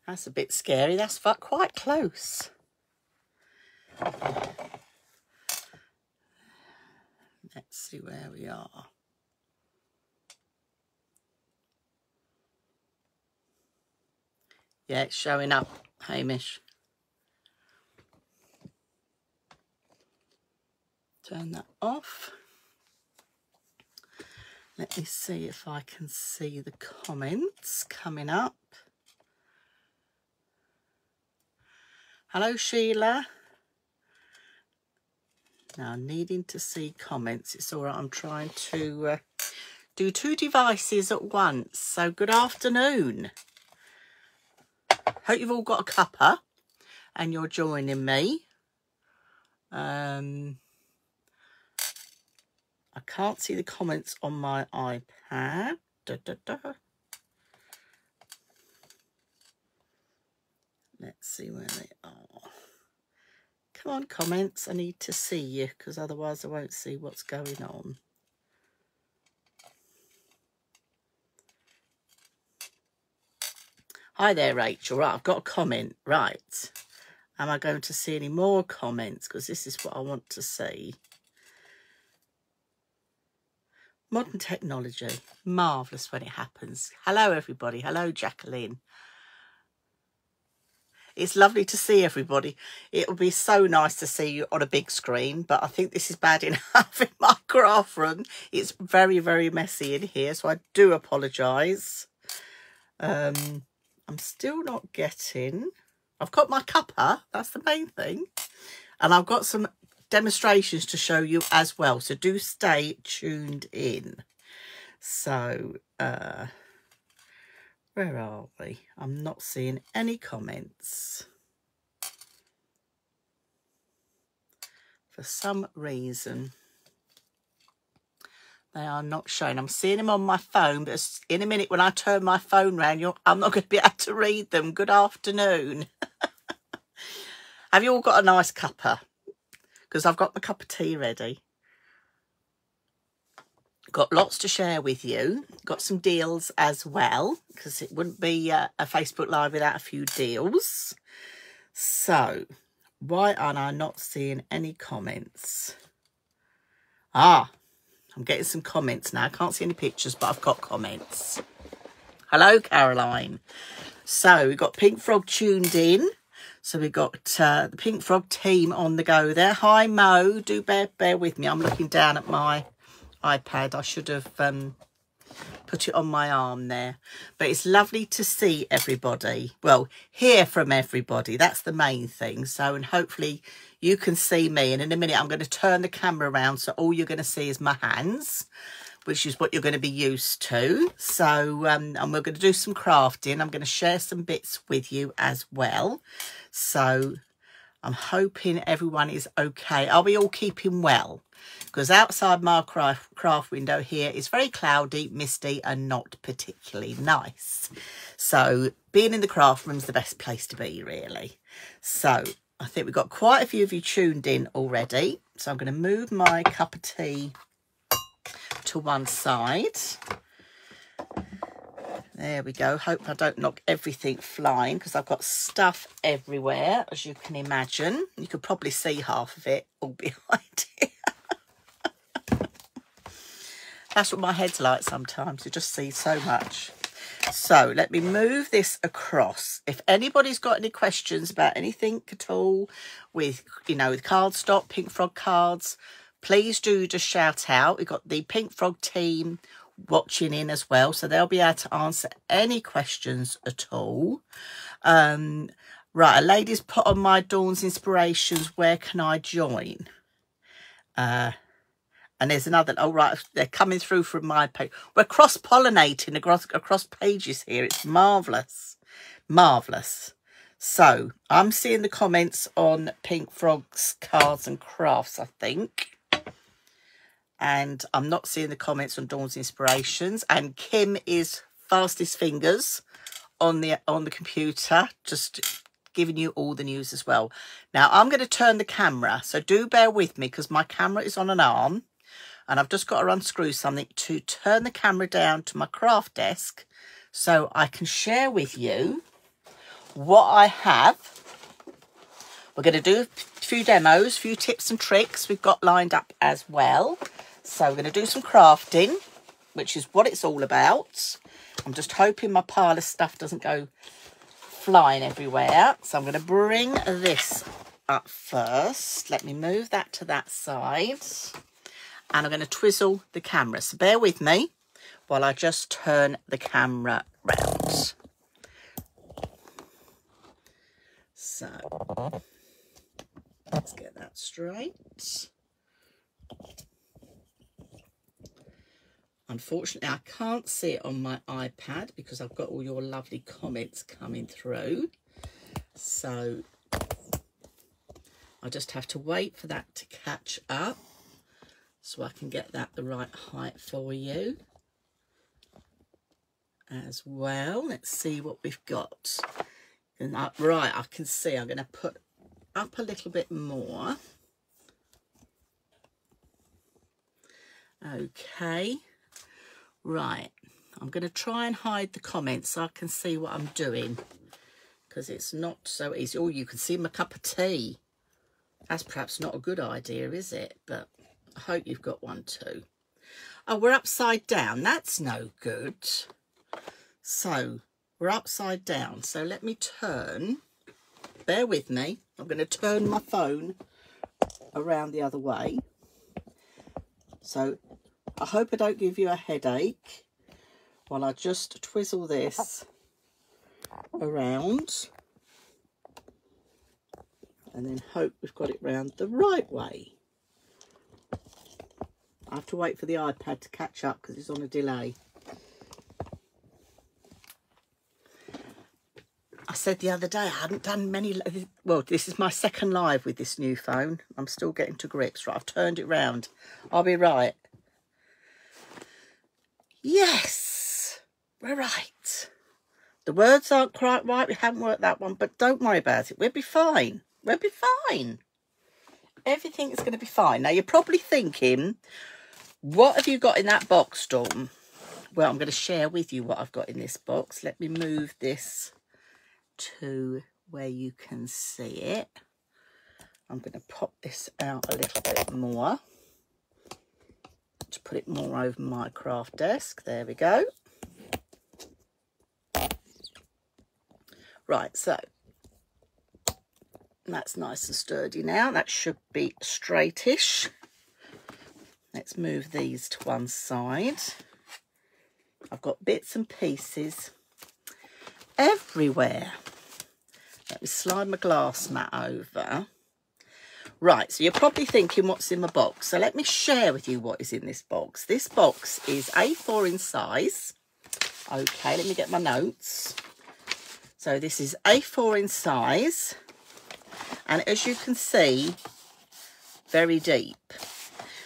That's a bit scary. That's quite close. Let's see where we are. Yeah, it's showing up, Hamish. Turn that off. Let me see if I can see the comments coming up. Hello, Sheila. Now, needing to see comments. It's all right. I'm trying to do 2 devices at once. So, good afternoon. Hope you've all got a cuppa and you're joining me. I can't see the comments on my iPad. Let's see where they are. Come on, comments. I need to see you because otherwise I won't see what's going on. Hi there, Rachel. Right, I've got a comment. Right. Am I going to see any more comments? Because this is what I want to see. Modern technology. Marvellous when it happens. Hello, everybody. Hello, Jacqueline. It's lovely to see everybody. It would be so nice to see you on a big screen, but I think this is bad enough in my craft room. It's very, very messy in here, so I do apologise. I'm still not getting... I've got my cuppa, that's the main thing. And I've got some demonstrations to show you as well, so do stay tuned in. So, where are we? I'm not seeing any comments. For some reason, they are not showing. I'm seeing them on my phone, but in a minute when I turn my phone round, I'm not going to be able to read them. Good afternoon. Have you all got a nice cuppa? Because I've got my cup of tea ready. Got lots to share with you. Got some deals as well, because it wouldn't be a Facebook Live without a few deals. So, why am I not seeing any comments? Ah, I'm getting some comments now. I can't see any pictures, but I've got comments. Hello, Caroline. So, we've got Pink Frog tuned in. So, we've got the Pink Frog team on the go there. Hi, Mo. Do bear with me. I'm looking down at my iPad. I should have put it on my arm there. But it's lovely to see everybody. Well, hear from everybody. That's the main thing. So, and hopefully you can see me. And in a minute, I'm going to turn the camera around. So all you're going to see is my hands, which is what you're going to be used to. So, and we're going to do some crafting. I'm going to share some bits with you as well. So I'm hoping everyone is okay. Are we all keeping well? Because outside my craft window here is very cloudy, misty, and not particularly nice. So being in the craft room is the best place to be, really. So I think we've got quite a few of you tuned in already. So I'm going to move my cup of tea to one side. There we go. Hope I don't knock everything flying because I've got stuff everywhere, as you can imagine. You could probably see half of it all behind here. That's what my head's like sometimes. You just see so much. So let me move this across. If anybody's got any questions about anything at all with, you know, with cardstock, Pink Frog cards, please do just shout out. We've got the Pink Frog team watching in as well, so they'll be able to answer any questions at all. Right, a lady's put on my Dawn's Inspirations, where can I join? And there's another, oh right, they're coming through from my page. We're cross-pollinating across pages here. It's marvellous. Marvellous. So, I'm seeing the comments on Pink Frog's cards and crafts, I think. And I'm not seeing the comments on Dawn's Inspirations. And Kim is fastest fingers on the computer, just giving you all the news as well. Now, I'm going to turn the camera, so do bear with me because my camera is on an arm. And I've just got to unscrew something to turn the camera down to my craft desk so I can share with you what I have, we're going to do a few demos, a few tips and tricks we've got lined up as well. So we're going to do some crafting, which is what it's all about. I'm just hoping my pile of stuff doesn't go flying everywhere. So I'm going to bring this up first. Let me move that to that side. And I'm going to twizzle the camera. So bear with me while I just turn the camera round. So let's get that straight. Unfortunately, I can't see it on my iPad because I've got all your lovely comments coming through. So I just have to wait for that to catch up so I can get that the right height for you as well. Let's see what we've got. And right, I can see I'm going to put up a little bit more. Okay. Right, I'm going to try and hide the comments so I can see what I'm doing, because it's not so easy. Oh, you can see my cup of tea. That's perhaps not a good idea, is it? But I hope you've got one too. Oh, we're upside down. That's no good. So we're upside down. So let me turn. Bear with me. I'm going to turn my phone around the other way. So I hope I don't give you a headache while I just twizzle this around and then hope we've got it round the right way. I have to wait for the iPad to catch up because it's on a delay. I said the other day I hadn't done many, well, this is my second live with this new phone. I'm still getting to grips. Right, I've turned it round. I'll be right. Yes, we're right. The words aren't quite right. We haven't worked that one, but don't worry about it. We'll be fine. We'll be fine. Everything is going to be fine. Now, you're probably thinking, what have you got in that box, Dawn? Well, I'm going to share with you what I've got in this box. Let me move this to where you can see it. I'm going to pop this out a little bit more to put it more over my craft desk. There we go. Right, so that's nice and sturdy now. That should be straightish. Let's move these to one side. I've got bits and pieces everywhere. Let me slide my glass mat over. Right, so you're probably thinking what's in my box. So let me share with you what is in this box. This box is A4 in size. Okay, let me get my notes. So this is A4 in size. And as you can see, very deep.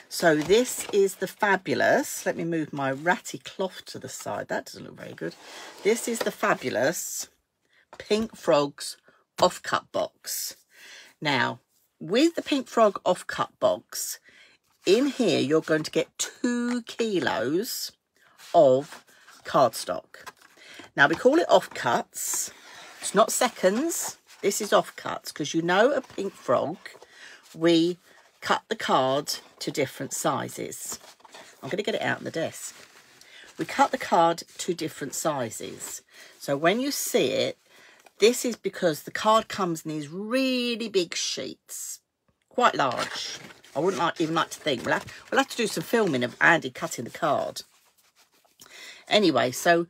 So this is the fabulous, let me move my ratty cloth to the side. That doesn't look very good. This is the fabulous Pink Frog's Offcut box. Now, with the Pink Frog Offcut box, in here you're going to get 2 kilos of cardstock. Now, we call it offcuts. It's not seconds. This is offcuts because you know at Pink Frog, we cut the card to different sizes. I'm going to get it out on the desk. We cut the card to different sizes. So when you see it, this is because the card comes in these really big sheets, quite large. I wouldn't even like to think. We'll have to do some filming of Andy cutting the card. Anyway, so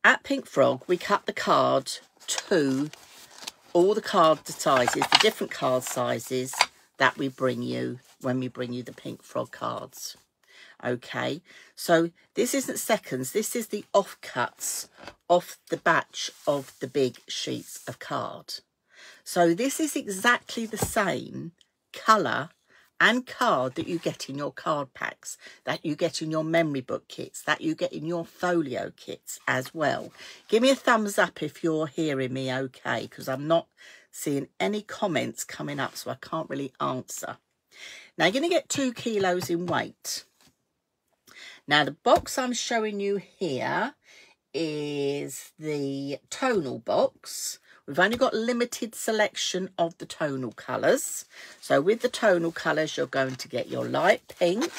at Pink Frog, we cut the card to all the card sizes, the different card sizes that we bring you when we bring you the Pink Frog cards. Okay, so this isn't seconds. This is the offcuts off the batch of the big sheets of card. So this is exactly the same colour and card that you get in your card packs, that you get in your memory book kits, that you get in your folio kits as well. Give me a thumbs up if you're hearing me okay, because I'm not seeing any comments coming up, so I can't really answer. Now, you're going to get 2 kilos in weight. Now, the box I'm showing you here is the tonal box, We've only got limited selection of the tonal colours. So with the tonal colours, you're going to get your light pink,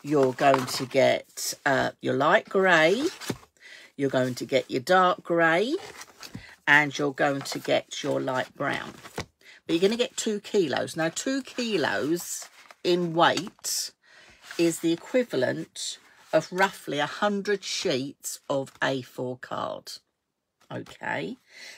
you're going to get your light grey, you're going to get your dark grey, and you're going to get your light brown. But you're going to get 2 kilos. Now, 2 kilos in weight is the equivalent of roughly 100 sheets of A4 card. Okay,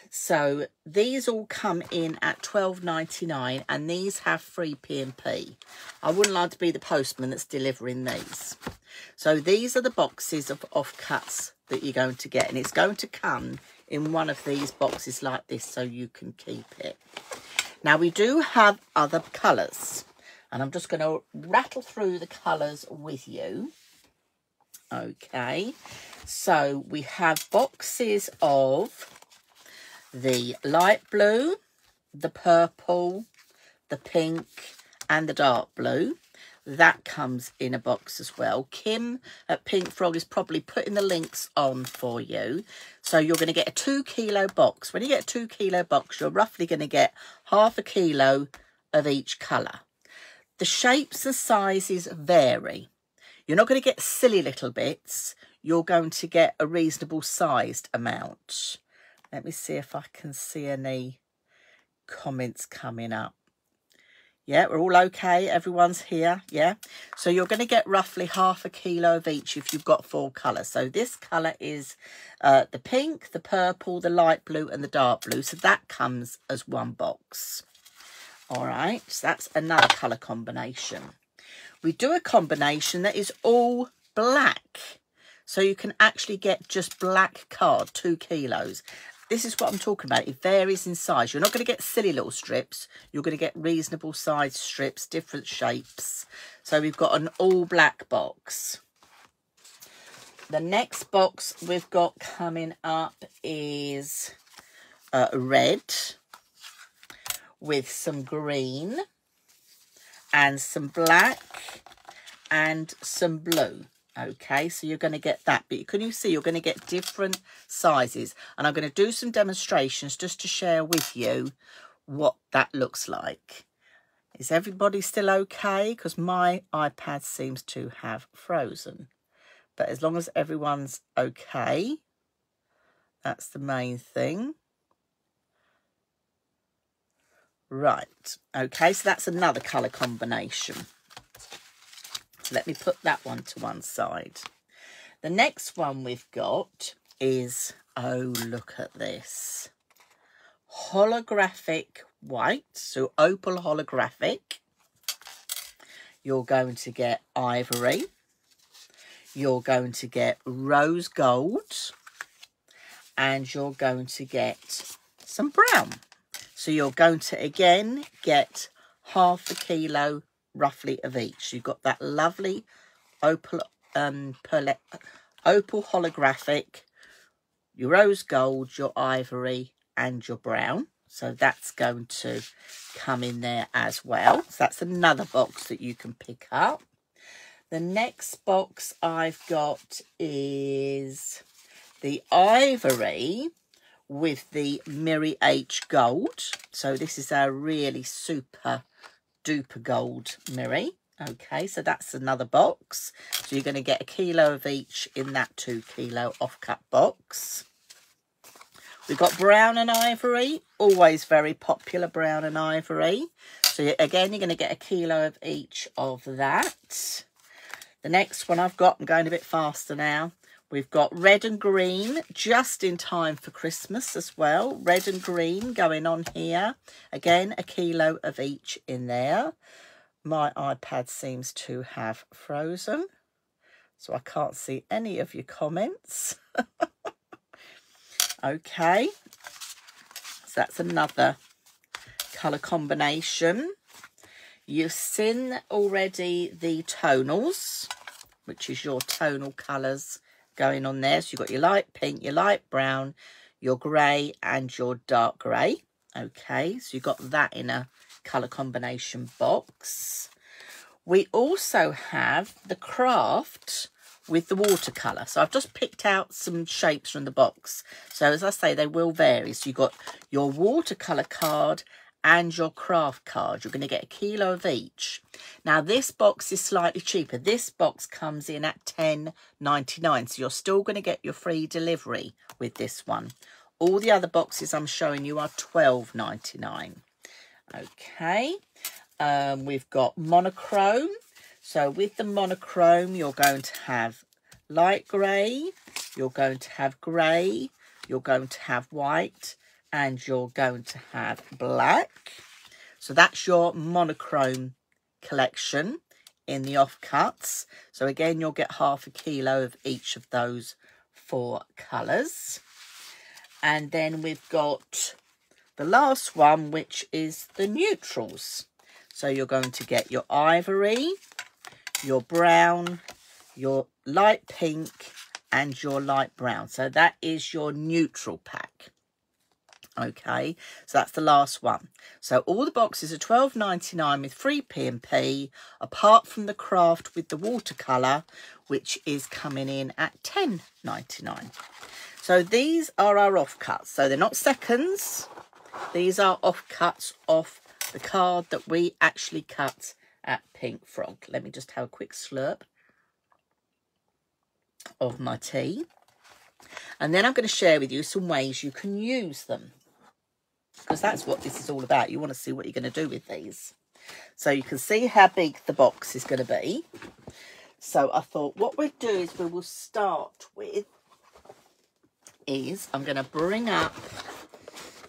so these all come in at $12.99, and these have free P&P. I wouldn't like to be the postman that's delivering these. So these are the boxes of offcuts that you're going to get, and it's going to come in one of these boxes like this so you can keep it. Now, we do have other colours, and I'm just going to rattle through the colours with you. Okay, so we have boxes of the light blue, the purple, the pink, and the dark blue. That comes in a box as well. Kim at Pink Frog is probably putting the links on for you. So you're going to get a 2 kilo box. When you get a 2 kilo box, you're roughly going to get half a kilo of each colour. The shapes and sizes vary. You're not going to get silly little bits. You're going to get a reasonable sized amount. Let me see if I can see any comments coming up. Yeah, we're all okay. Everyone's here. Yeah. So you're going to get roughly half a kilo of each if you've got 4 colours. So this colour is the pink, the purple, the light blue and the dark blue. So that comes as one box. All right. So that's another colour combination. We do a combination that is all black. So you can actually get just black card, 2 kilos. This is what I'm talking about. It varies in size. You're not going to get silly little strips. You're going to get reasonable size strips, different shapes. So we've got an all black box. The next box we've got coming up is red with some green and some black and some blue. Okay, so you're going to get that, but can you see you're going to get different sizes, and I'm going to do some demonstrations just to share with you what that looks like. Is everybody still okay? Because my iPad seems to have frozen, but as long as everyone's okay, that's the main thing. Right, okay, so that's another colour combination. Let me put that one to one side. The next one we've got is, oh, look at this. Holographic white, so opal holographic. You're going to get ivory. You're going to get rose gold. And you're going to get some brown. So you're going to, again, get half a kilo roughly of each. You've got that lovely opal holographic, your rose gold, your ivory and your brown. So that's going to come in there as well. So that's another box that you can pick up. The next box I've got is the ivory with the Miri H gold. So this is our really super duper gold Miri. Okay, so that's another box. So you're going to get a kilo of each in that 2 kilo offcut box. We've got brown and ivory, always very popular, brown and ivory. So again, you're going to get a kilo of each of that. The next one I've got, I'm going a bit faster now. We've got red and green, just in time for Christmas as well. Red and green going on here. Again, a kilo of each in there. My iPad seems to have frozen, so I can't see any of your comments. Okay, so that's another colour combination. You've seen already the tonals, which is your tonal colours going on there. So you've got your light pink, your light brown, your grey and your dark grey. Okay, so you've got that in a colour combination box. We also have the craft with the watercolour. So I've just picked out some shapes from the box. So as I say, they will vary. So you've got your watercolour card and your craft card. You're going to get a kilo of each. Now this box is slightly cheaper. This box comes in at $10.99. So you're still going to get your free delivery with this one. All the other boxes I'm showing you are $12.99. Okay. We've got monochrome. So with the monochrome, you're going to have light grey, you're going to have grey, you're going to have white, and you're going to have black. So that's your monochrome collection in the offcuts. So again, you'll get half a kilo of each of those 4 colours. And then we've got the last one, which is the neutrals. So you're going to get your ivory, your brown, your light pink, and your light brown. So that is your neutral pack. Okay, so that's the last one. So all the boxes are $12.99 with free P&P, apart from the craft with the watercolour, which is coming in at $10.99. So these are our offcuts. So they're not seconds. These are offcuts off the card that we actually cut at Pink Frog. Let me just have a quick slurp of my tea. And then I'm going to share with you some ways you can use them, because that's what this is all about. You want to see what you're going to do with these. So you can see how big the box is going to be. So I thought what we'll do is we will start with I'm going to bring up,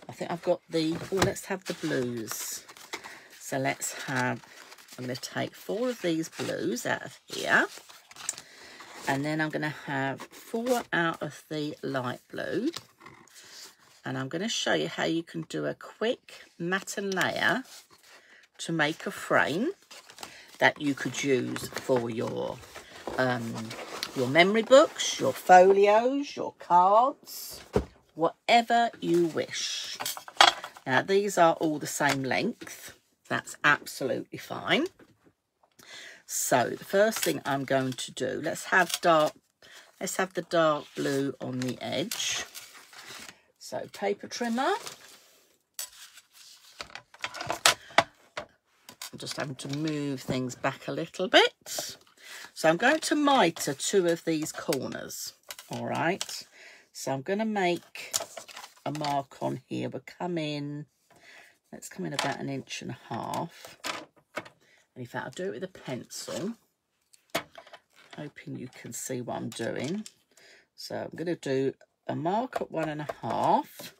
I think I've got let's have the blues. So I'm going to take 4 of these blues out of here. And then I'm going to have 4 out of the light blue. And I'm going to show you how you can do a quick matte and layer to make a frame that you could use for your memory books, your folios, your cards, whatever you wish. Now these are all the same length. That's absolutely fine. So the first thing I'm going to do, let's have the dark blue on the edge. So paper trimmer. I'm just having to move things back a little bit. So I'm going to mitre 2 of these corners. All right. So I'm going to make a mark on here. Let's come in about 1.5 inches. And in fact, I'll do it with a pencil. Hoping you can see what I'm doing. So I'm going to do a mark at 1.5.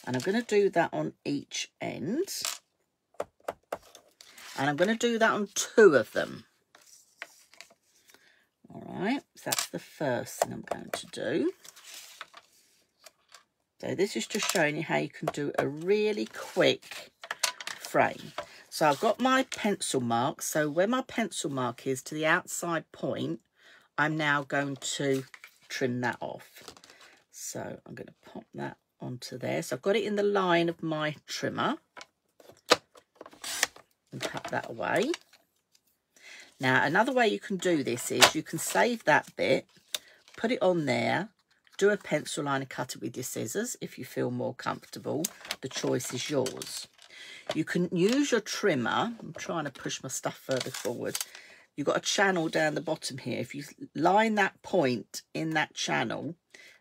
And I'm going to do that on each end. And I'm going to do that on 2 of them. All right, so that's the first thing I'm going to do. So this is just showing you how you can do a really quick frame. So I've got my pencil mark. So where my pencil mark is to the outside point, I'm now going to trim that off. So I'm going to pop that onto there. So I've got it in the line of my trimmer. And cut that away. Now, another way you can do this is you can save that bit, put it on there, do a pencil line and cut it with your scissors if you feel more comfortable. The choice is yours. You can use your trimmer. I'm trying to push my stuff further forward. You've got a channel down the bottom here. If you line that point in that channel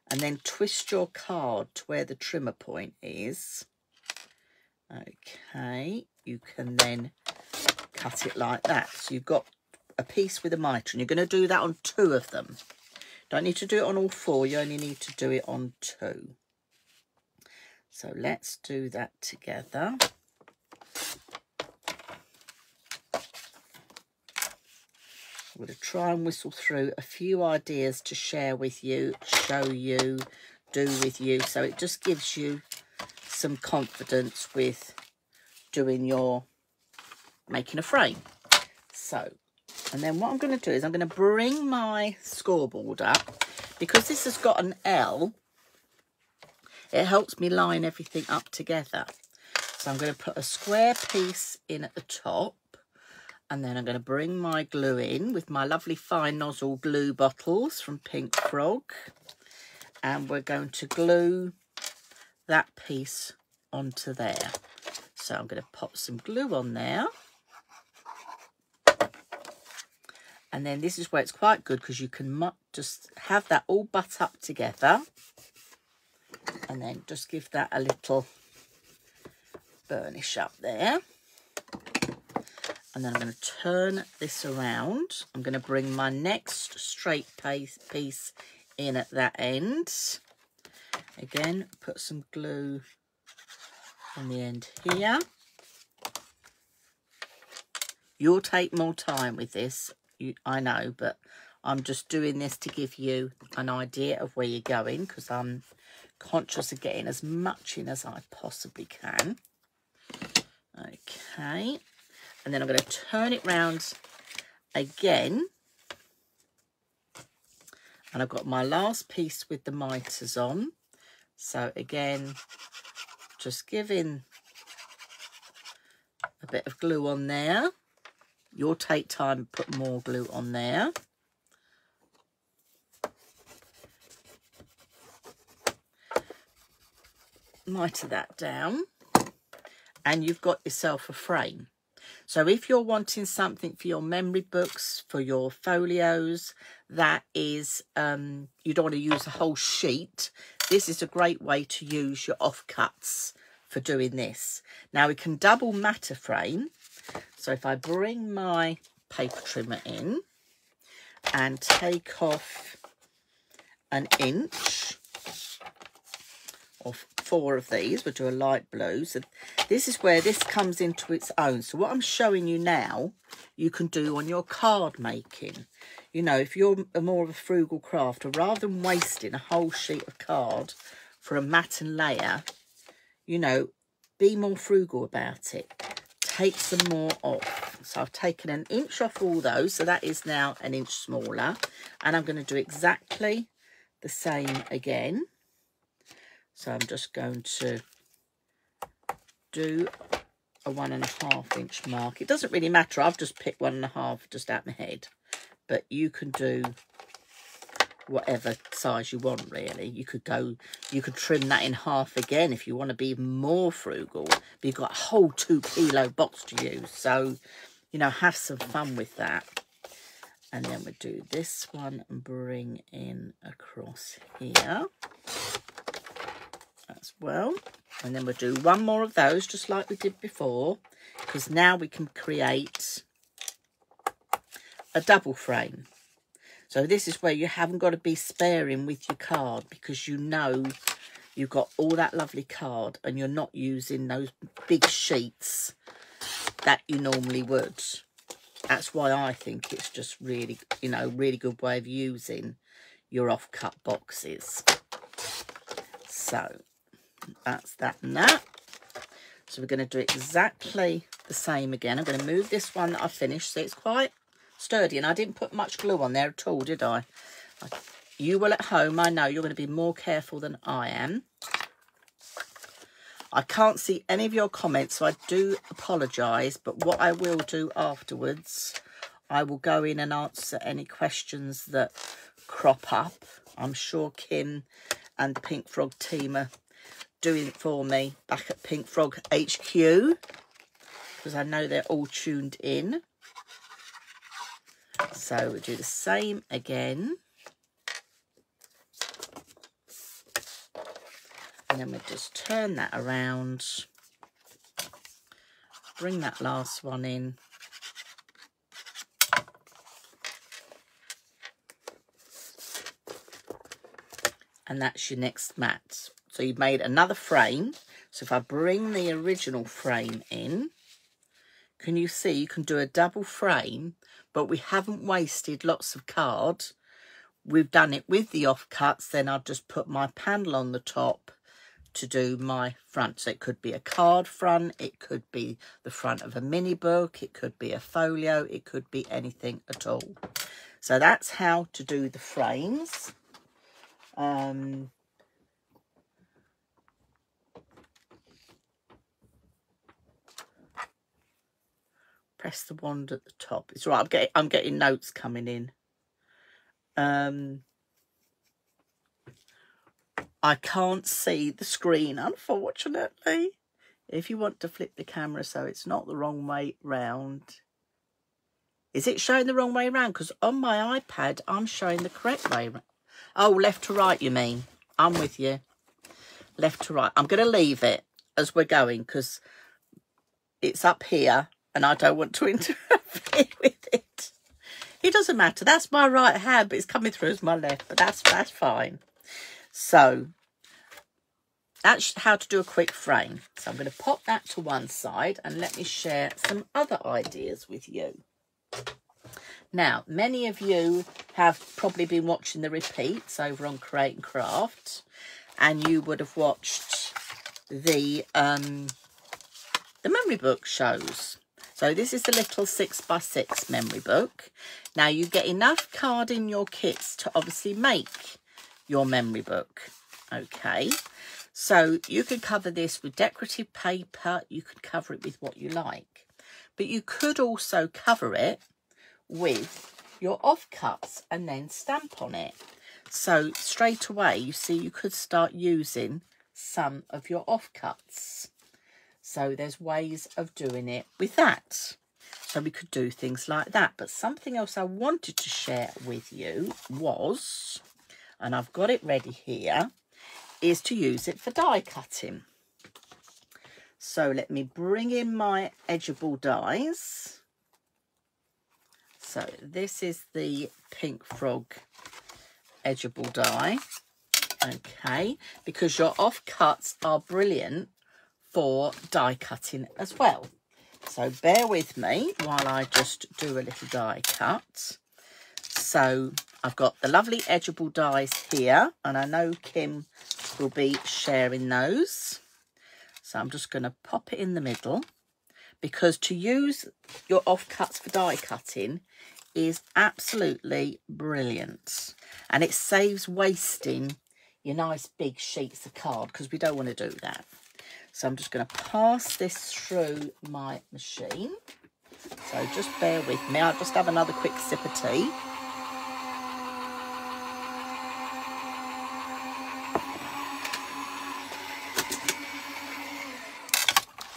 and then twist your card to where the trimmer point is, okay, you can then cut it like that. So you've got a piece with a mitre, and you're going to do that on 2 of them. Don't need to do it on all 4, you only need to do it on 2. So let's do that together. I'm going to try and whistle through a few ideas to share with you, show you, do with you, so it just gives you some confidence with doing making a frame. So, and then what I'm going to do is I'm going to bring my scoreboard up. Because this has got an L, it helps me line everything up together. So I'm going to put a square piece in at the top, And then I'm going to bring my glue in with my lovely fine nozzle glue bottles from Pink Frog. And we're going to glue that piece onto there. So I'm going to pop some glue on there. And then this is where it's quite good because you can just have that all butt up together. And then just give that a little burnish up there. And then I'm going to turn this around. I'm going to bring my next straight piece in at that end. Again, put some glue on the end here. You'll take more time with this, I know, but I'm just doing this to give you an idea of where you're going because I'm conscious of getting as much in as I possibly can. Okay. And then I'm going to turn it round again. And I've got my last piece with the mitres on. So again, just giving a bit of glue on there. You'll take time to put more glue on there. Mitre that down. And you've got yourself a frame. So if you're wanting something for your memory books, for your folios, that is, you don't want to use a whole sheet. This is a great way to use your offcuts for doing this. Now we can double matter frame. So if I bring my paper trimmer in and take off an inch or 4 of these, we'll do a light blue. So this is where this comes into its own. So what I'm showing you now, you can do on your card making. You know, if you're more of a frugal crafter, rather than wasting a whole sheet of card for a mat and layer, you know, be more frugal about it. Take some more off. So I've taken an inch off all those. So that is now an inch smaller. And I'm going to do exactly the same again. So I'm just going to do a 1.5 inch mark. It doesn't really matter. I've just picked 1.5 just out my head. But you can do whatever size you want, really. You could trim that in half again if you want to be even more frugal. But you've got a whole 2 kilo box to use. So, you know, have some fun with that. And then we'll do this one and bring in across here as well. And then we'll do one more of those, just like we did before, because now we can create a double frame. So this is where you haven't got to be sparing with your card, because you know you've got all that lovely card and you're not using those big sheets that you normally would. That's why I think it's just really, you know, really good way of using your offcut boxes. So that's that and that. So we're going to do exactly the same again. I'm going to move this one that I finished. So it's quite sturdy, and I didn't put much glue on there at all, did I? You will at home, I know you're going to be more careful than I am. I can't see any of your comments, so I do apologise, but what I will do afterwards, I will go in and answer any questions that crop up. I'm sure Kim and the Pink Frog team are doing it for me back at Pink Frog HQ, because I know they're all tuned in. So we'll do the same again. And then we'll just turn that around. Bring that last one in. And that's your next mat. So you've made another frame. So if I bring the original frame in, can you see you can do a double frame, but we haven't wasted lots of card. We've done it with the offcuts. Then I'll just put my panel on the top to do my front. So it could be a card front, it could be the front of a mini book, it could be a folio, it could be anything at all. So that's how to do the frames. Press the wand at the top. It's right. I'm getting notes coming in. I can't see the screen, unfortunately. If you want to flip the camera so it's not the wrong way round. Is it showing the wrong way round? Because on my iPad, I'm showing the correct way round. Oh, left to right, you mean? I'm with you. Left to right. I'm going to leave it as we're going because it's up here and I don't want to interfere with it. It doesn't matter. That's my right hand, but it's coming through as my left. But that's fine. So that's how to do a quick frame. So I'm going to pop that to one side and let me share some other ideas with you. Now, many of you have probably been watching the repeats over on Create and Craft, and you would have watched the memory book shows. So this is the little 6x6 memory book. Now, you get enough card in your kits to obviously make your memory book. Okay, so you could cover this with decorative paper. You could cover it with what you like. But you could also cover it with your offcuts and then stamp on it. So straight away, you see, you could start using some of your offcuts. So there's ways of doing it with that. So we could do things like that. But something else I wanted to share with you was, and I've got it ready here, is to use it for die cutting. So let me bring in my edgeable dies. So this is the Pink Frog edgeable die. Okay, because your offcuts are brilliant for die cutting as well. So bear with me while I just do a little die cut. So I've got the lovely edgeable dies here, and I know Kim will be sharing those. So I'm just going to pop it in the middle, because to use your offcuts for die cutting is absolutely brilliant, and it saves wasting your nice big sheets of card, because we don't want to do that. So I'm just going to pass this through my machine. So just bear with me. I'll just have another quick sip of tea.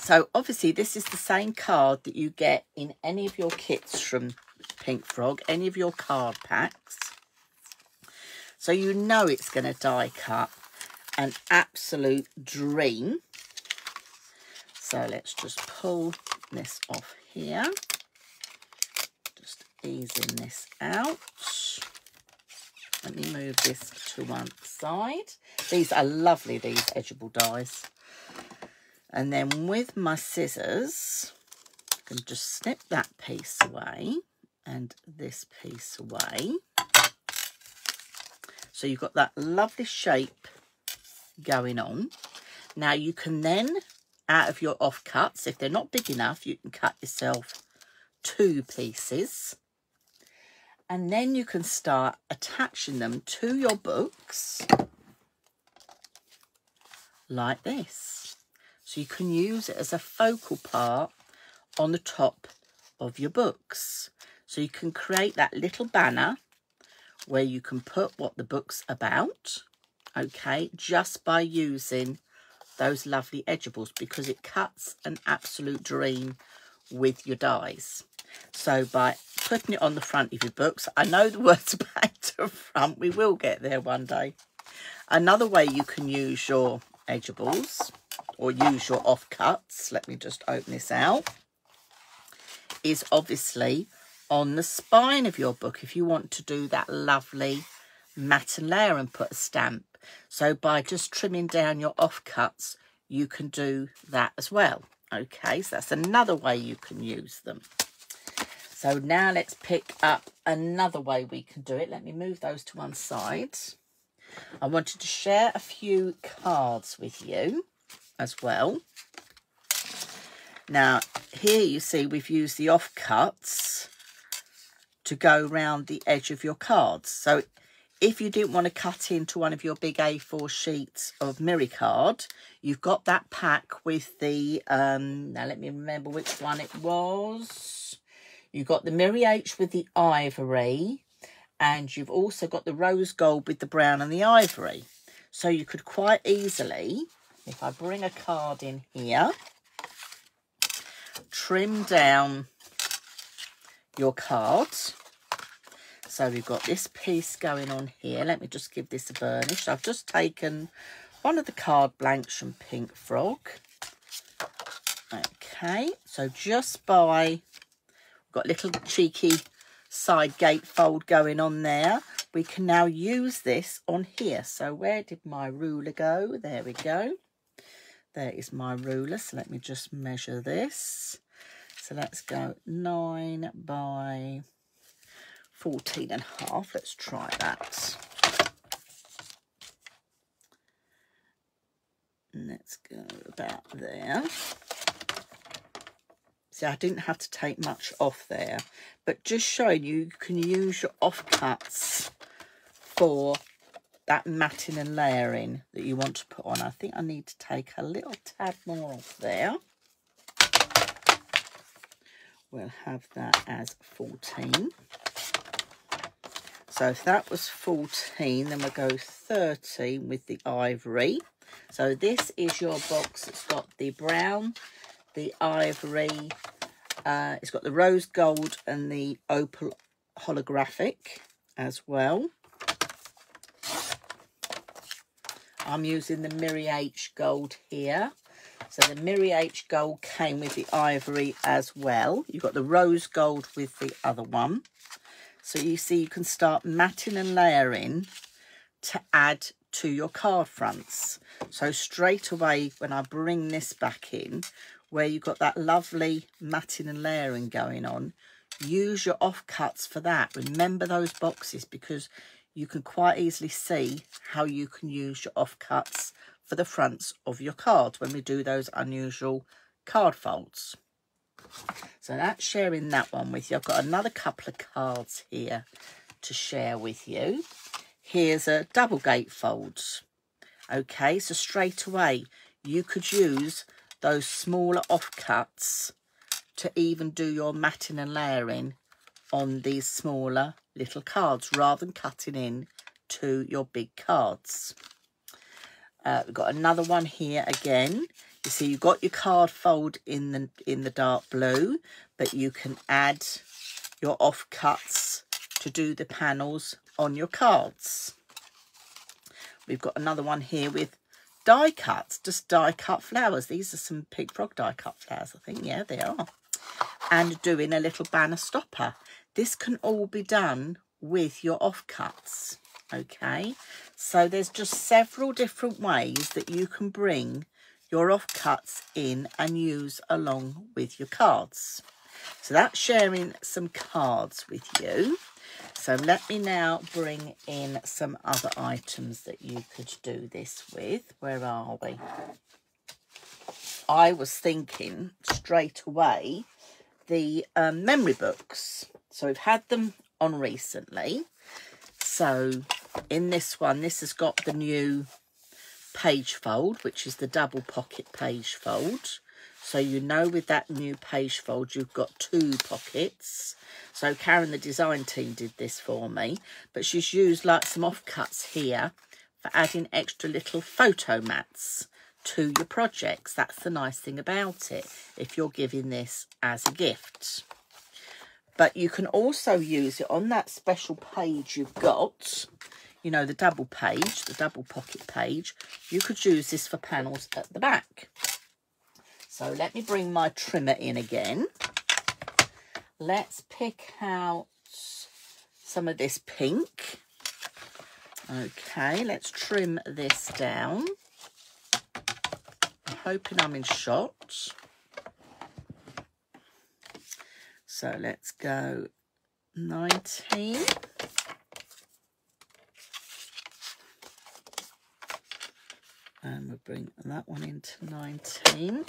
So obviously this is the same card that you get in any of your kits from Pink Frog, any of your card packs. So you know it's going to die cut an absolute dream. So let's just pull this off here. Just easing this out. Let me move this to one side. These are lovely, these edgeable dies. And then with my scissors, I can just snip that piece away and this piece away. So you've got that lovely shape going on. Now you can then, out of your offcuts, if they're not big enough, you can cut yourself 2 pieces. And then you can start attaching them to your books like this. So you can use it as a focal part on the top of your books. So you can create that little banner where you can put what the book's about, okay, just by using those lovely edgeables, because it cuts an absolute dream with your dies. So by putting it on the front of your books, I know the words back to front, we will get there one day. Another way you can use your edgeables, or use your offcuts, let me just open this out, is obviously on the spine of your book if you want to do that lovely matte and layer and put a stamp. So by just trimming down your offcuts, you can do that as well. Okay, so that's another way you can use them. So now let's pick up another way we can do it. Let me move those to one side. I wanted to share a few cards with you as well. Now, here you see we've used the offcuts to go around the edge of your cards. So if you didn't want to cut into one of your big A4 sheets of Miri card, you've got that pack with the, now let me remember which one it was. You've got the Miri H with the ivory, and you've also got the rose gold with the brown and the ivory. So you could quite easily, if I bring a card in here, trim down your card. So we've got this piece going on here. Let me just give this a burnish. I've just taken one of the card blanks from Pink Frog. Okay, so just by, we've got a little cheeky side gatefold going on there. We can now use this on here. So where did my ruler go? There we go. There is my ruler. So let me just measure this. So let's go 9 by 14.5. Let's try that. And let's go about there. See, I didn't have to take much off there, but just showing you can use your offcuts for that matting and layering that you want to put on. I think I need to take a little tad more off there. We'll have that as 14. So if that was 14, then we'll go 13 with the ivory. So this is your box. It's got the brown, the ivory, it's got the rose gold and the opal holographic as well. I'm using the Miri H gold here. So the Miri H gold came with the ivory as well. You've got the rose gold with the other one. So you see you can start matting and layering to add to your card fronts. So straight away when I bring this back in, where you've got that lovely matting and layering going on, use your offcuts for that. Remember those boxes, because you can quite easily see how you can use your offcuts for the fronts of your cards when we do those unusual card folds. So that's sharing that one with you. I've got another couple of cards here to share with you. Here's a double gatefold. Okay, so straight away you could use those smaller offcuts to even do your matting and layering on these smaller little cards rather than cutting in to your big cards. We've got another one here again. You see you've got your card fold in the dark blue, but you can add your offcuts to do the panels on your cards. We've got another one here with die cuts, just die cut flowers. These are some Pink Frog die cut flowers, I think. Yeah, they are. And doing a little banner stopper. This can all be done with your offcuts. Okay, so there's just several different ways that you can bring your offcuts in and use along with your cards. So that's sharing some cards with you. So let me now bring in some other items that you could do this with. Where are we? I was thinking straight away the memory books. So we've had them on recently. So in this one, this has got the new page fold, which is the double pocket page fold. So you know with that new page fold, you've got 2 pockets. So Karen, the design team, did this for me, but she's used like some offcuts here for adding extra little photo mats to your projects. That's the nice thing about it, if you're giving this as a gift. But you can also use it on that special page you've got, you know, the double page, the double pocket page. You could use this for panels at the back. So let me bring my trimmer in again. Let's pick out some of this pink. Okay, let's trim this down. I'm hoping I'm in shot. So let's go 19. And we'll bring that one into 19.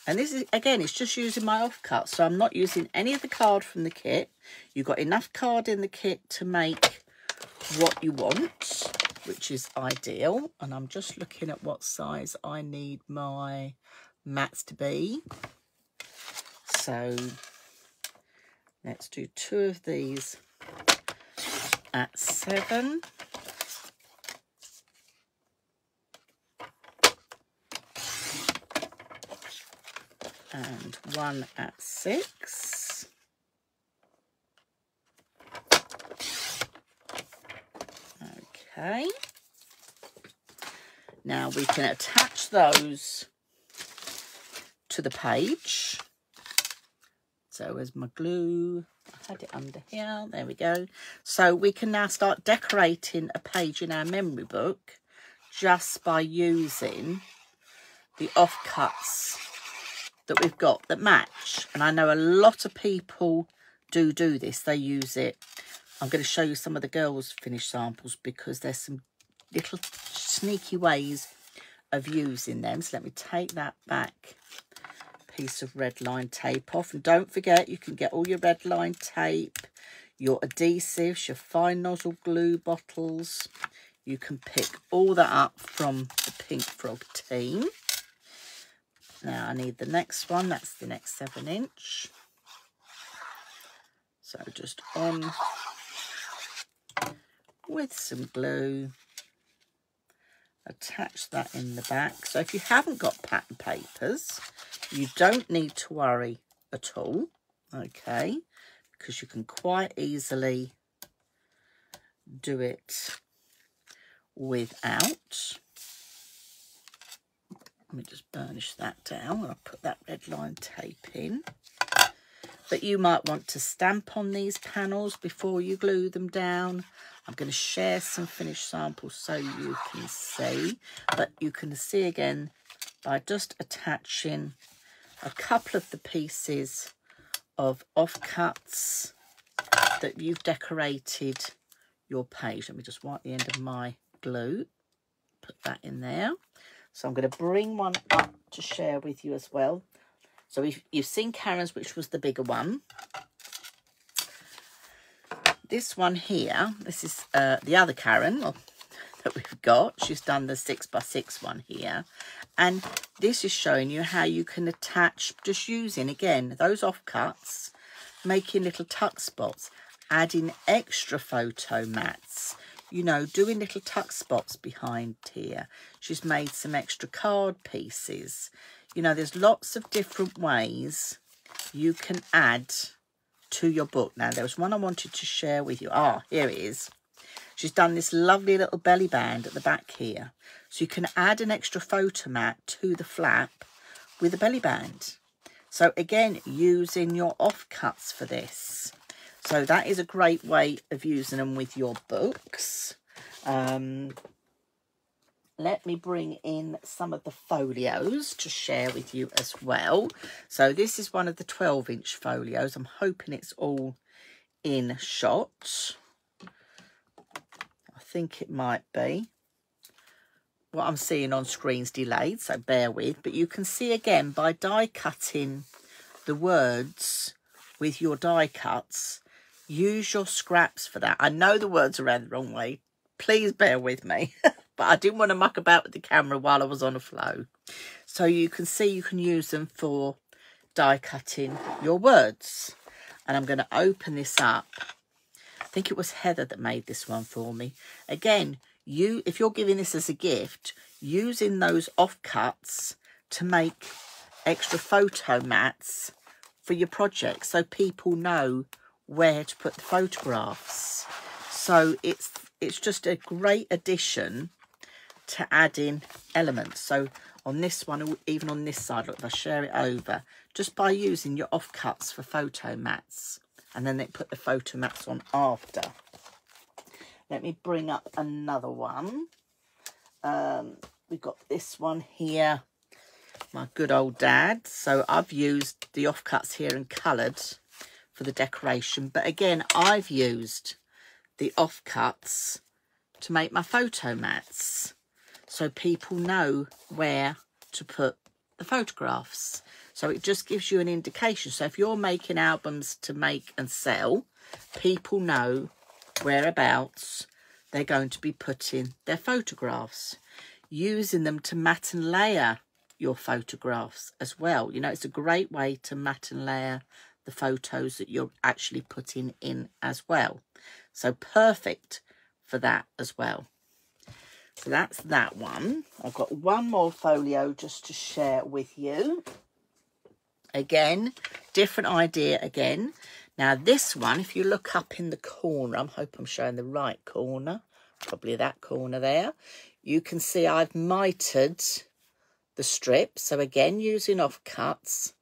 And this is, again, it's just using my offcut. So I'm not using any of the card from the kit. You've got enough card in the kit to make what you want, which is ideal. And I'm just looking at what size I need my mats to be. So let's do 2 of these at 7. And 1 at 6. Okay. Now we can attach those to the page. So as my glue, I had it under here, there we go. So we can now start decorating a page in our memory book just by using the offcuts that we've got that match. And I know a lot of people do this. They use it. I'm going to show you some of the girls' finished samples because there's some little sneaky ways of using them. So let me take that back piece of red line tape off. And don't forget, you can get all your red line tape, your adhesives, your fine nozzle glue bottles. You can pick all that up from the Pink Frog team. Now I need the next one. That's the next 7-inch. So just on with some glue. Attach that in the back. So if you haven't got pattern papers, you don't need to worry at all. Okay, because you can quite easily do it without. Let me just burnish that down. I'll put that red line tape in. But you might want to stamp on these panels before you glue them down. I'm going to share some finished samples so you can see. But you can see again by just attaching a couple of the pieces of offcuts that you've decorated your page. Let me just wipe the end of my glue. Put that in there. So I'm going to bring one up to share with you as well. So you've seen Karen's, which was the bigger one. This one here, this is the other Karen that we've got. She's done the 6x6 one here. And this is showing you how you can attach, just using, again, those offcuts, making little tuck spots, adding extra photo mats, you know, doing little tuck spots behind here. She's made some extra card pieces. You know, there's lots of different ways you can add to your book. Now, there was one I wanted to share with you. Ah, here it is. She's done this lovely little belly band at the back here. So you can add an extra photo mat to the flap with a belly band. So again, using your offcuts for this. So that is a great way of using them with your books. Let me bring in some of the folios to share with you as well. So this is one of the 12-inch folios. I'm hoping it's all in shot. I think it might be. What I'm seeing on screen's delayed, so bear with. But you can see again by die cutting the words with your die cuts, use your scraps for that. I know the words are around the wrong way. Please bear with me. But I didn't want to muck about with the camera while I was on a flow. So you can see you can use them for die cutting your words. And I'm going to open this up. I think it was Heather that made this one for me. Again, if you're giving this as a gift, using those offcuts to make extra photo mats for your project so people know where to put the photographs. So it's just a great addition to add in elements. So on this one, even on this side, look, if I share it over, just by using your offcuts for photo mats, and then they put the photo mats on after. Let me bring up another one. We've got this one here, my good old dad. So I've used the offcuts here and coloured for the decoration, but again, I've used the offcuts to make my photo mats so people know where to put the photographs. So it just gives you an indication. So if you're making albums to make and sell, people know whereabouts they're going to be putting their photographs, using them to mat and layer your photographs as well. You know, it's a great way to mat and layer the photos that you're actually putting in as well. So perfect for that as well. So that's that one. I've got one more folio just to share with you. Again, different idea again. Now this one, if you look up in the corner, I hope I'm showing the right corner, probably that corner there, you can see I've mitered the strips. So again, using offcuts,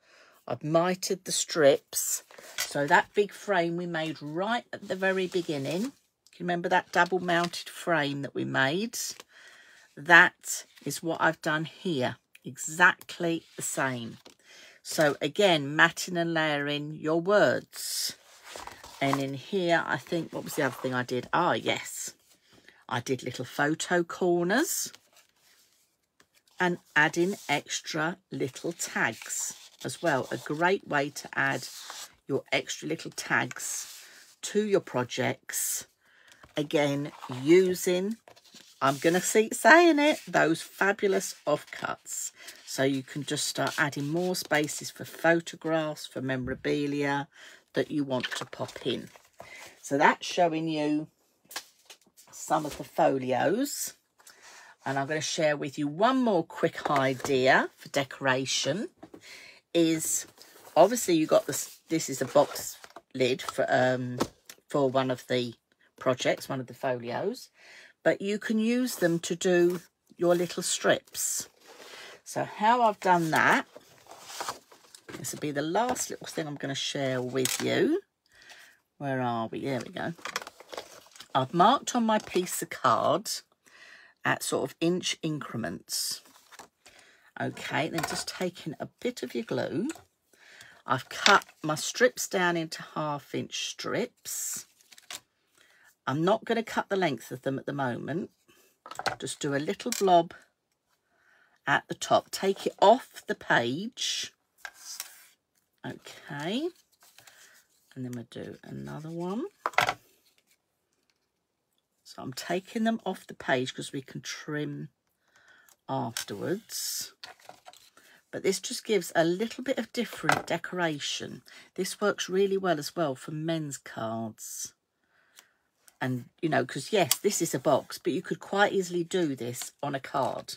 I've mitered the strips. So that big frame we made right at the very beginning, can you remember that double mounted frame that we made? That is what I've done here, exactly the same. So again, matting and layering your words. And in here, I think, what was the other thing I did? Ah, yes, I did little photo corners and adding extra little tags as well. A great way to add your extra little tags to your projects. Again, using, I'm going to keep saying it, those fabulous offcuts. So you can just start adding more spaces for photographs, for memorabilia that you want to pop in. So that's showing you some of the folios. And I'm going to share with you one more quick idea for decoration. Is obviously you got this is a box lid for one of the projects, one of the folios, but you can use them to do your little strips. So how I've done that, this will be the last little thing I'm going to share with you. Where are we? There we go. I've marked on my piece of card at sort of inch increments. Okay, then just taking a bit of your glue, I've cut my strips down into 1/2 inch strips. I'm not going to cut the length of them at the moment. Just do a little blob at the top. Take it off the page. Okay. And then we'll do another one. So I'm taking them off the page because we can trim afterwards. But this just gives a little bit of different decoration. This works really well as well for men's cards. And, you know, because yes, this is a box, but you could quite easily do this on a card.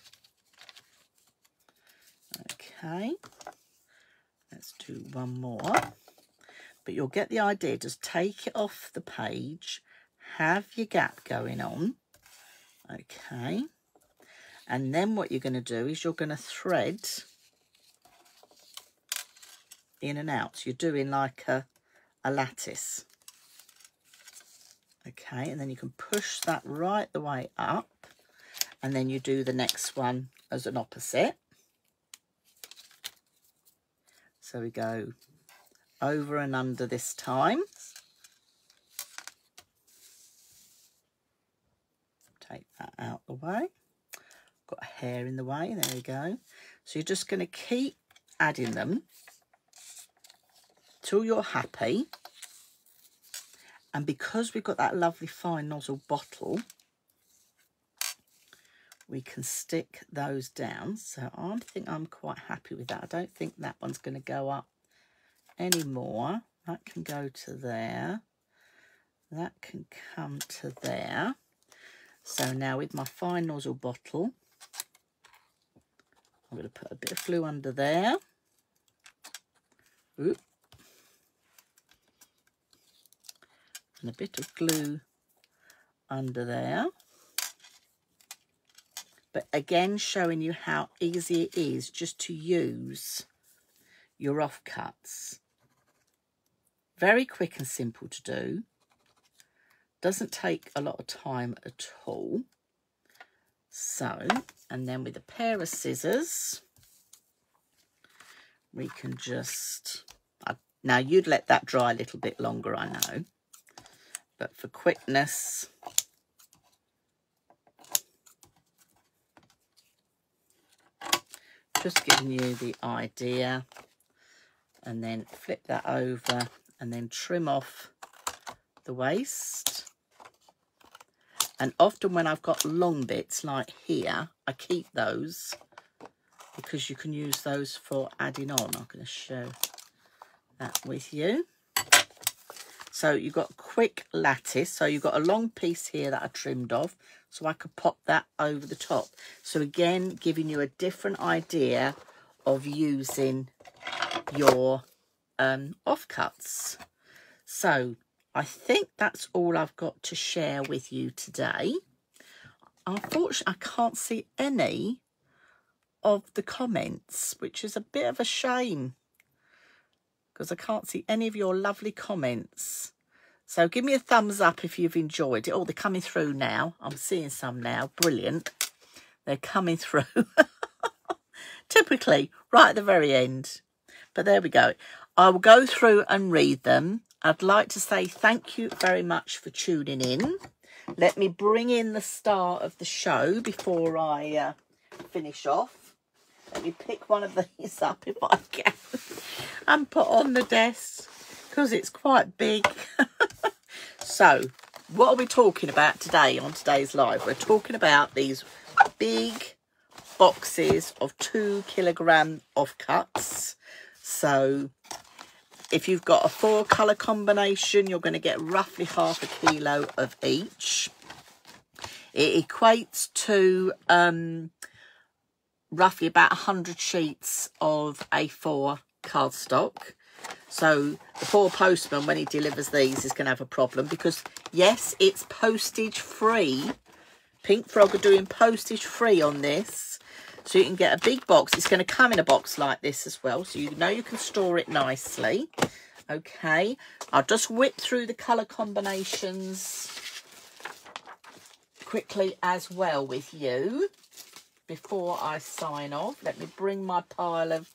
Okay. Let's do one more. But you'll get the idea. Just take it off the page. Have your gap going on. Okay. And then what you're going to do is you're going to thread in and out. So you're doing like a lattice. Okay, and then you can push that right the way up, and then you do the next one as an opposite. So we go over and under this time. Take that out the way. Got a hair in the way, there we go. So you're just going to keep adding them till you're happy. And because we've got that lovely fine nozzle bottle, we can stick those down. So I think I'm quite happy with that. I don't think that one's going to go up anymore. That can go to there. That can come to there. So now with my fine nozzle bottle, I'm going to put a bit of glue under there. Oop. And a bit of glue under there. But again, showing you how easy it is just to use your offcuts. Very quick and simple to do. Doesn't take a lot of time at all. So, and then with a pair of scissors, we can just... Now, you'd let that dry a little bit longer, I know. But for quickness, just giving you the idea, and then flip that over and then trim off the waste. And often when I've got long bits like here, I keep those because you can use those for adding on. I'm going to show that with you. So you've got quick lattice. So you've got a long piece here that I trimmed off, so I could pop that over the top. So again, giving you a different idea of using your offcuts. So I think that's all I've got to share with you today. Unfortunately, I can't see any of the comments, which is a bit of a shame because I can't see any of your lovely comments. So give me a thumbs up if you've enjoyed it. Oh, they're coming through now. I'm seeing some now. Brilliant. They're coming through. Typically, right at the very end. But there we go. I will go through and read them. I'd like to say thank you very much for tuning in. Let me bring in the star of the show before I finish off. Let me pick one of these up if I can and put on the desk because it's quite big. So, what are we talking about today on today's live? We're talking about these big boxes of 2 kilogram offcuts. So if you've got a 4 colour combination, you're going to get roughly half a kilo of each. It equates to roughly about 100 sheets of A4 cardstock. So the poor postman, when he delivers these, is going to have a problem because, yes, it's postage free. Pink Frog are doing postage free on this. So you can get a big box. It's going to come in a box like this as well. So you know you can store it nicely. Okay. I'll just whip through the colour combinations quickly as well with you before I sign off. Let me bring my pile of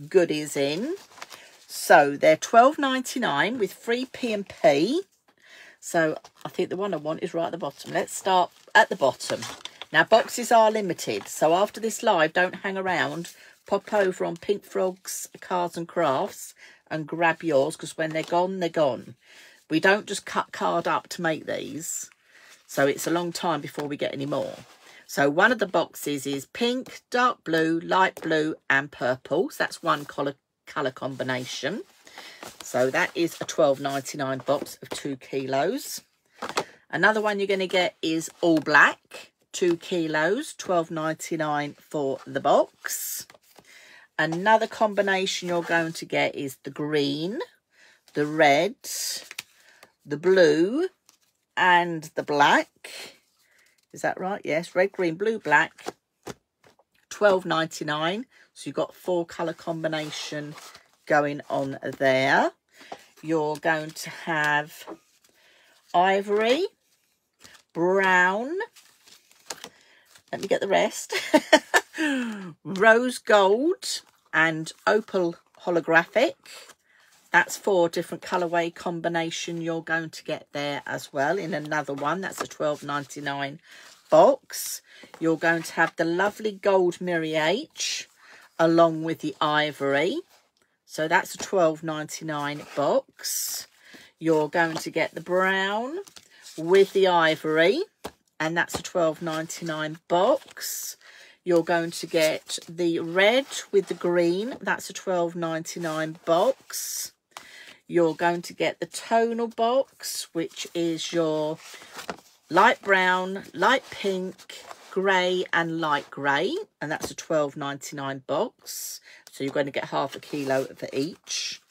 goodies in. So they're $12.99 with free P&P. So I think the one I want is right at the bottom. Let's start at the bottom. Now, boxes are limited, so after this live, don't hang around. Pop over on Pink Frog's Cards and Crafts and grab yours, because when they're gone, they're gone. We don't just cut card up to make these, so it's a long time before we get any more. So one of the boxes is pink, dark blue, light blue and purple. So that's one colour combination. So that is a $12.99 box of 2 kilos. Another one you're going to get is all black. 2 kilos, $12.99 for the box. Another combination you're going to get is the green, the red, the blue, and the black. Is that right? Yes, red, green, blue, black, $12.99. So you've got 4 colour combination going on there. You're going to have ivory, brown, let me get the rest, rose gold and opal holographic. That's 4 different colourway combination you're going to get there as well in another one. That's a $12.99 box. You're going to have the lovely gold Miriage along with the ivory. So that's a $12.99 box. You're going to get the brown with the ivory, and that's a $12.99 box. You're going to get the red with the green. That's a $12.99 box. You're going to get the tonal box, which is your light brown, light pink, grey and light grey. And that's a $12.99 box. So you're going to get half a kilo for each.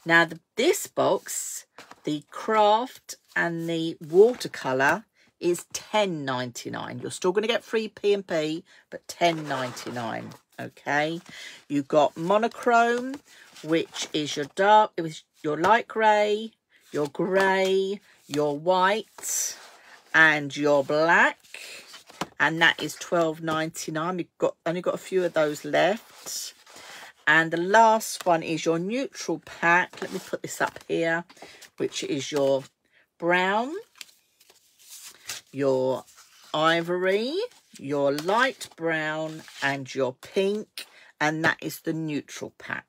Now, this box, the craft and the watercolour, is $10.99. You're still going to get free P&P, but $10.99. Okay, you've got monochrome, which is your dark, it was your light grey, your grey, your white, and your black, and that is $12.99. We've only got a few of those left. And the last one is your neutral pack. Let me put this up here, which is your brown, your ivory, your light brown and your pink, and that is the neutral pack.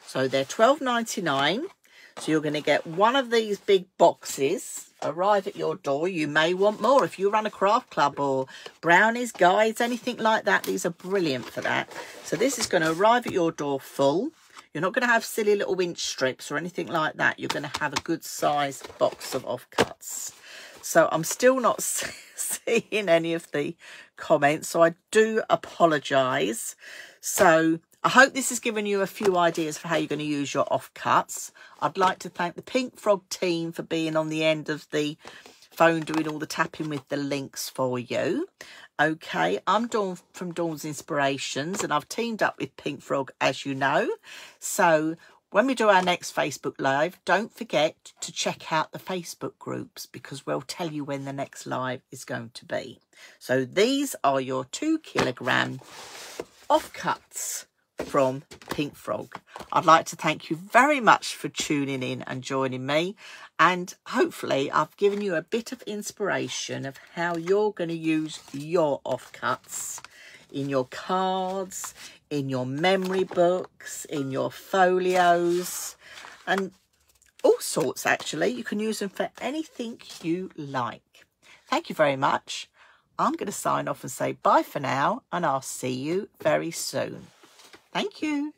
So they're $12.99. So you're going to get one of these big boxes arrive at your door. You may want more if you run a craft club or brownies, guides, anything like that. These are brilliant for that. So this is going to arrive at your door full. You're not going to have silly little inch strips or anything like that. You're going to have a good sized box of offcuts. So I'm still not seeing any of the comments, so I do apologise. So I hope this has given you a few ideas for how you're going to use your offcuts. I'd like to thank the Pink Frog team for being on the end of the phone doing all the tapping with the links for you. Okay, I'm Dawn from Dawn's Inspirations, and I've teamed up with Pink Frog, as you know. So when we do our next Facebook Live, don't forget to check out the Facebook groups, because we'll tell you when the next live is going to be. So these are your 2 kilogram offcuts from Pink Frog. I'd like to thank you very much for tuning in and joining me, and hopefully I've given you a bit of inspiration of how you're going to use your offcuts in your cards, in your memory books, in your folios, and all sorts. Actually, you can use them for anything you like. Thank you very much. I'm going to sign off and say bye for now, and I'll see you very soon. Thank you.